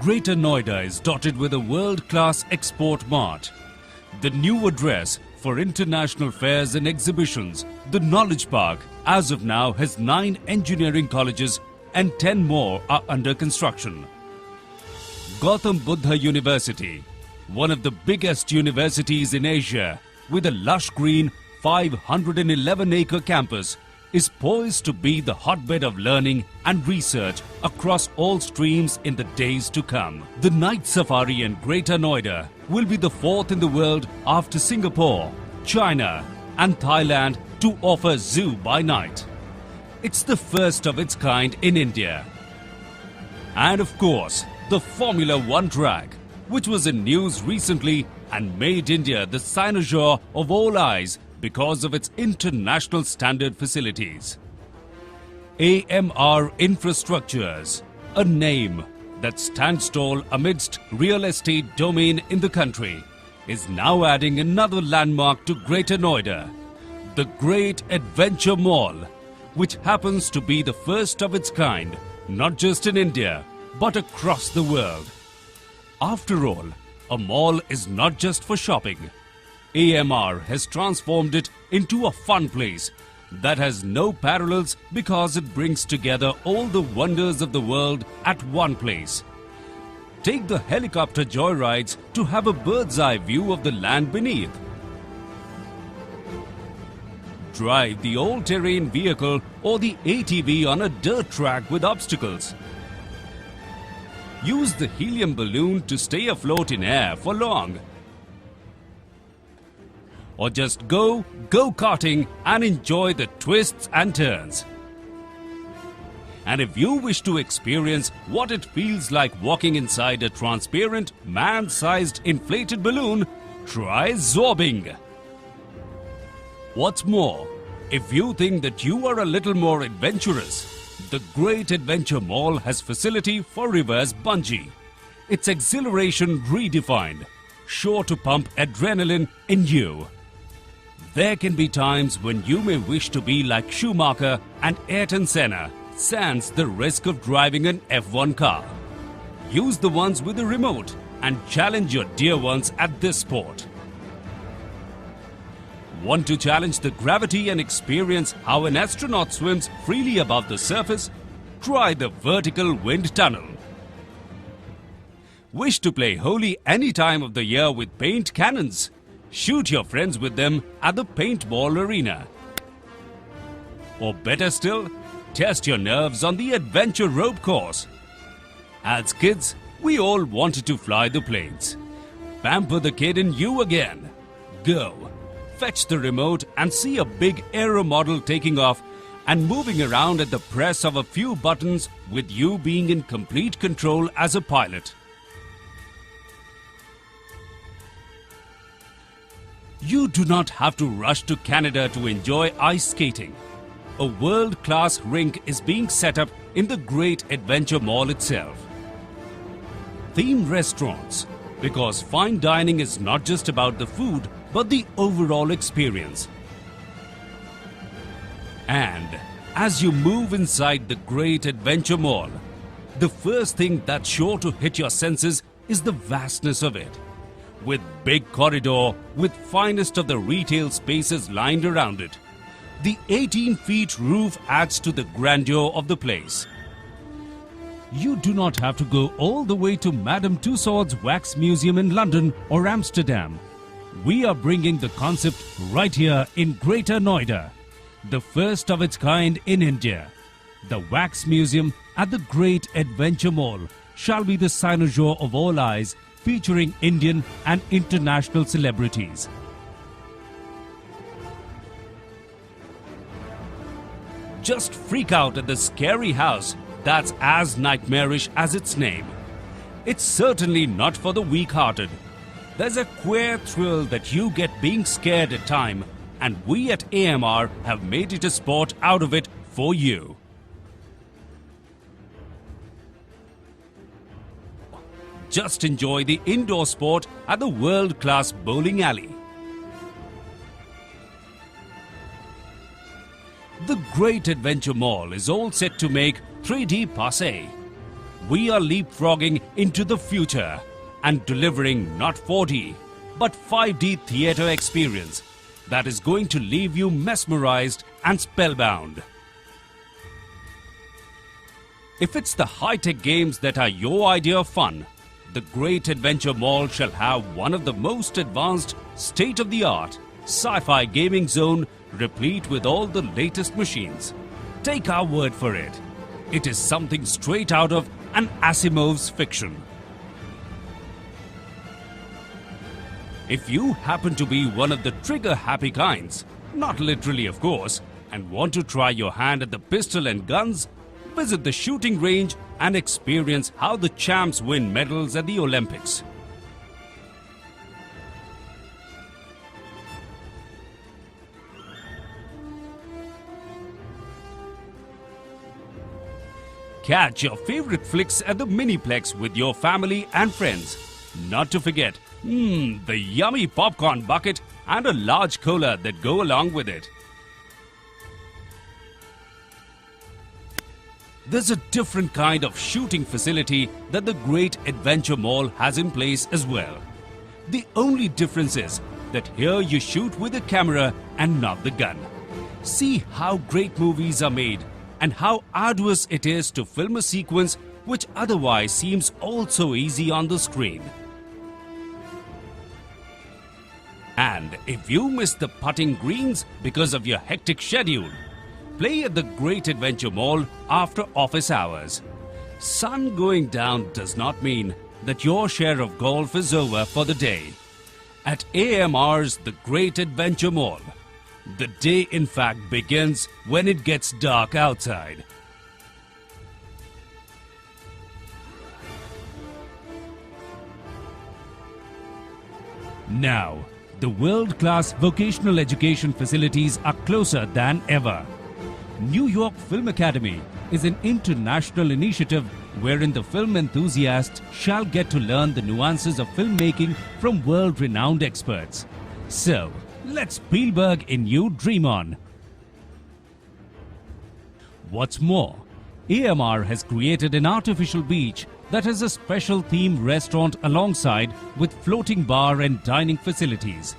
Greater Noida is dotted with a world-class export mart. The new address for international fairs and exhibitions, the Knowledge Park, as of now has 9 engineering colleges and 10 more are under construction. Gautam Buddha University, one of the biggest universities in Asia, with a lush green 511-acre campus, is poised to be the hotbed of learning and research across all streams in the days to come. The night safari in Greater Noida will be the 4th in the world after Singapore, China and Thailand to offer zoo by night. It's the first of its kind in India. And of course, the Formula One track, which was in news recently and made India the cynosure of all eyes because of its international standard facilities. AMR Infrastructures, a name that stands tall amidst real estate domain in the country, is now adding another landmark to Greater Noida, the Great Adventure Mall, which happens to be the first of its kind, not just in India, but across the world. After all, a mall is not just for shopping. AMR has transformed it into a fun place that has no parallels because it brings together all the wonders of the world at one place. Take the helicopter joyrides to have a bird's eye view of the land beneath. Drive the all-terrain vehicle or the ATV on a dirt track with obstacles. Use the helium balloon to stay afloat in air for long. Or just go-karting and enjoy the twists and turns. And if you wish to experience what it feels like walking inside a transparent, man-sized inflated balloon, try zorbing. What's more, if you think that you are a little more adventurous, the Great Adventure Mall has facility for reverse bungee. It's exhilaration redefined, sure to pump adrenaline in you. There can be times when you may wish to be like Schumacher and Ayrton Senna, sans the risk of driving an F1 car. Use the ones with a remote and challenge your dear ones at this sport. Want to challenge the gravity and experience how an astronaut swims freely above the surface? Try the vertical wind tunnel. Wish to play Holi any time of the year with paint cannons? Shoot your friends with them at the paintball arena. Or better still, test your nerves on the adventure rope course. As kids, we all wanted to fly the planes. Pamper the kid in you again. Go, fetch the remote and see a big aero model taking off and moving around at the press of a few buttons with you being in complete control as a pilot. You do not have to rush to Canada to enjoy ice skating. A world-class rink is being set up in the Great Adventure Mall itself. Themed restaurants, because fine dining is not just about the food but the overall experience. And as you move inside the Great Adventure Mall, the first thing that's sure to hit your senses is the vastness of it. With big corridor with finest of the retail spaces lined around it. The 18-feet roof adds to the grandeur of the place. You do not have to go all the way to Madame Tussauds Wax Museum in London or Amsterdam. We are bringing the concept right here in Greater Noida, the first of its kind in India. The Wax Museum at the Great Adventure Mall shall be the cynosure of all eyes, featuring Indian and international celebrities. Just freak out at the scary house that's as nightmarish as its name. It's certainly not for the weak-hearted. There's a queer thrill that you get being scared at time, and we at AMR have made it a sport out of it for you. Just enjoy the indoor sport at the world-class bowling alley. The Great Adventure Mall is all set to make 3D passe. we are leapfrogging into the future and delivering not 4D but 5D theatre experience that is going to leave you mesmerized and spellbound. If it's the high-tech games that are your idea of fun, the Great Adventure Mall shall have one of the most advanced, state-of-the-art sci-fi gaming zone replete with all the latest machines. Take our word for it. It is something straight out of an Asimov's fiction. If you happen to be one of the trigger-happy kinds, not literally of course, and want to try your hand at the pistol and guns, visit the shooting range and experience how the champs win medals at the Olympics. Catch your favorite flicks at the Miniplex with your family and friends. Not to forget, the yummy popcorn bucket and a large cola that go along with it. There's a different kind of shooting facility that the Great Adventure Mall has in place as well. The only difference is that here you shoot with a camera and not the gun. See how great movies are made and how arduous it is to film a sequence which otherwise seems all so easy on the screen. And if you miss the putting greens because of your hectic schedule, play at the Great Adventure Mall after office hours. Sun going down does not mean that your share of golf is over for the day. At AMR's The Great Adventure Mall, the day in fact begins when it gets dark outside. Now, the world-class vocational education facilities are closer than ever. New York Film Academy is an international initiative wherein the film enthusiast shall get to learn the nuances of filmmaking from world-renowned experts. So, let Spielberg in you dream on. What's more, AMR has created an artificial beach that has a special themed restaurant alongside with floating bar and dining facilities.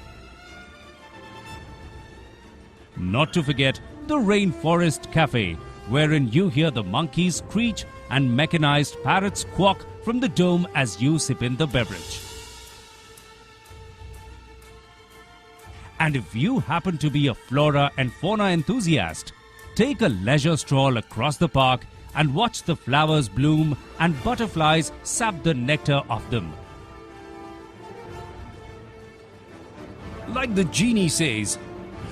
Not to forget the Rainforest Cafe, wherein you hear the monkeys screech and mechanized parrots quack from the dome as you sip in the beverage. And if you happen to be a flora and fauna enthusiast, take a leisure stroll across the park and watch the flowers bloom and butterflies sap the nectar of them. Like the genie says,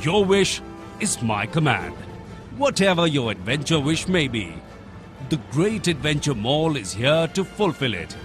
your wish is my command. Whatever your adventure wish may be, the Great Adventure Mall is here to fulfill it.